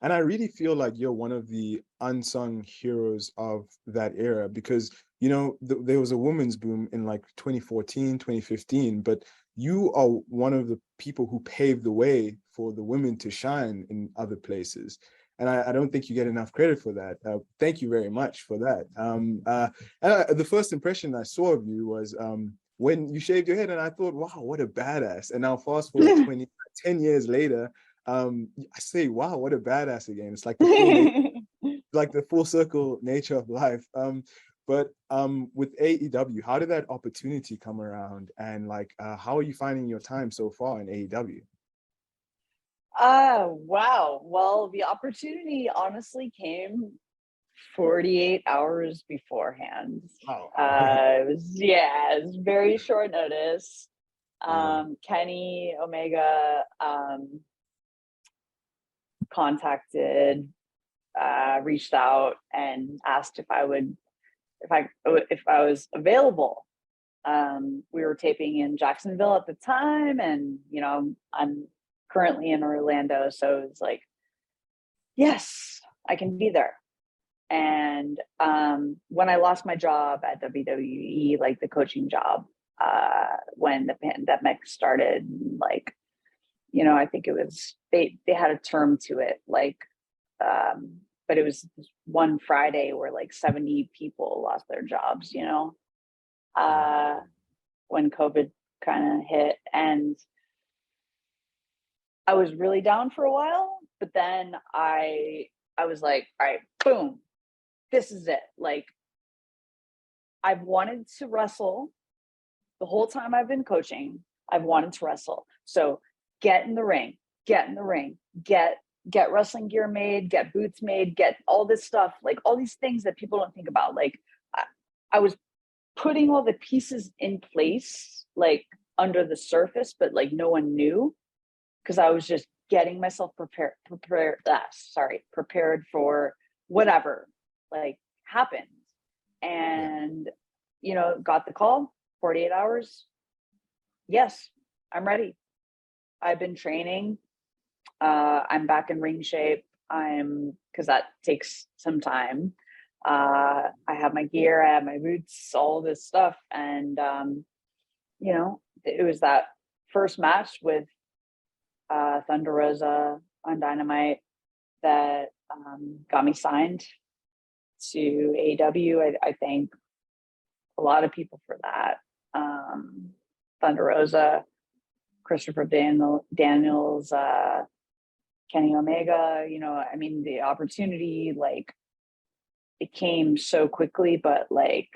And I really feel like you're one of the unsung heroes of that era because, you know, there was a women's boom in like 2014, 2015, but you are one of the people who paved the way for the women to shine in other places. And I don't think you get enough credit for that. Thank you very much for that. The first impression I saw of you was when you shaved your head, and I thought, wow, what a badass. And now fast forward 10 years later, I say, wow, what a badass again. It's like the like the full circle nature of life. But with AEW, how did that opportunity come around? And like, how are you finding your time so far in AEW? Wow. Well, the opportunity honestly came 48 hours beforehand. Wow. It was very short notice. Yeah. Kenny Omega contacted, reached out and asked if I was available. We were taping in Jacksonville at the time, and I'm currently in Orlando, so it was like, yes, I can be there. And when I lost my job at WWE, like the coaching job, when the pandemic started, like, I think it was they had a term to it, like, but it was one Friday where like 70 people lost their jobs, when COVID kind of hit. And I was really down for a while, but then I was like, all right, boom, this is it. Like, I've wanted to wrestle the whole time I've been coaching. I've wanted to wrestle. So get in the ring, get wrestling gear made, get boots made, get all this stuff, like all these things that people don't think about. Like I was putting all the pieces in place, like under the surface, but like no one knew, because I was just getting myself prepared for whatever like happened. Yeah. And got the call, 48 hours. Yes, I'm ready. I've been training. I'm back in ring shape. Because that takes some time. I have my gear, I have my boots, all this stuff. And, it was that first match with Thunder Rosa on Dynamite that got me signed to AEW. I thank a lot of people for that. Thunder Rosa, Christopher Daniels, Kenny Omega, the opportunity, like, it came so quickly, but like,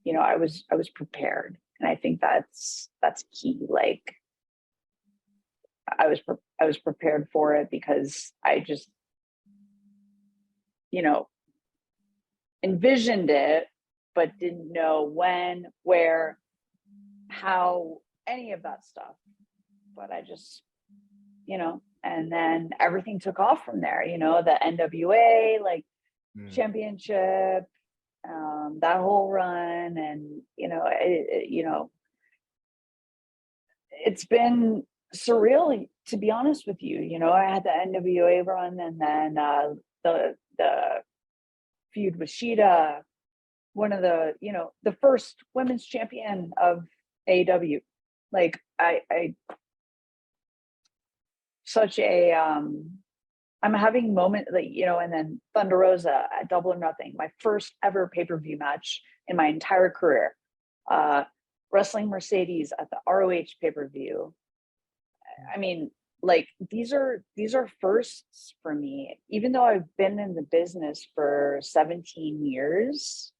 I was prepared. And I think that's key. Like, I was prepared for it because I just, envisioned it, but didn't know when, where, how, any of that stuff. But I just, and then everything took off from there, the NWA, like, championship, that whole run. And, it's been surreal, to be honest with you. I had the NWA run, and then the feud with Sheeta, one of the first women's champion of AEW. Like, I such a I'm having moment, like, and then Thunder Rosa at Double or Nothing, my first ever pay-per-view match in my entire career. Wrestling Mercedes at the ROH pay-per-view. I mean, like, these are firsts for me, even though I've been in the business for 17 years.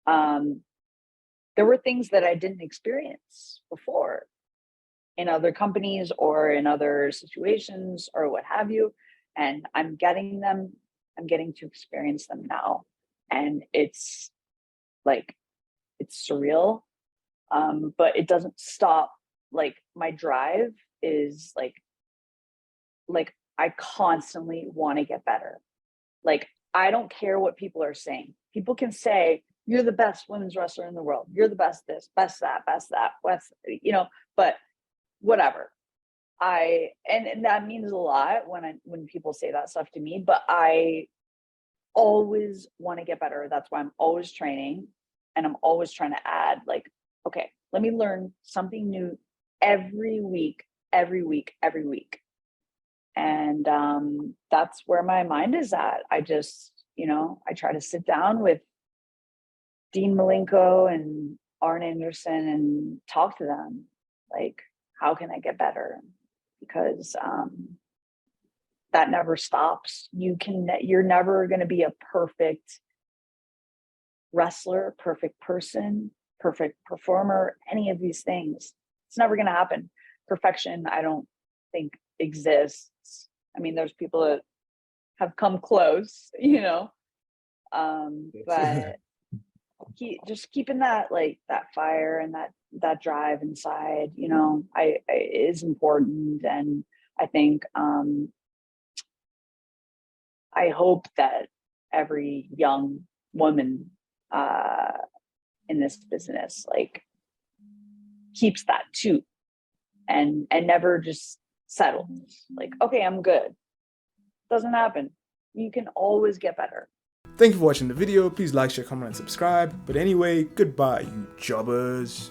There were things that I didn't experience before in other companies or in other situations or what have you. And I'm getting to experience them now. And it's like, it's surreal. But it doesn't stop. Like, my drive is like I constantly want to get better. Like, I don't care what people are saying. People can say, you're the best women's wrestler in the world. You're the best this, best that, but whatever. and that means a lot when people say that stuff to me, but I always want to get better. That's why I'm always training, and I'm always trying to add, like, okay, let me learn something new every week, every week, every week. And that's where my mind is at. I just, I try to sit down with Dean Malenko and Arn Anderson and talk to them, like, how can I get better? Because that never stops. You're never going to be a perfect wrestler, perfect person, perfect performer, any of these things. It's never going to happen. Perfection, I don't think exists. I mean, there's people that have come close, but just keeping that, like, that fire and that drive inside, I is important. And I think I hope that every young woman in this business, like, keeps that too, and never just settles. Like, okay, I'm good. Doesn't happen. You can always get better. Thank you for watching the video. Please like, share, comment, and subscribe. But anyway, goodbye, you jobbers.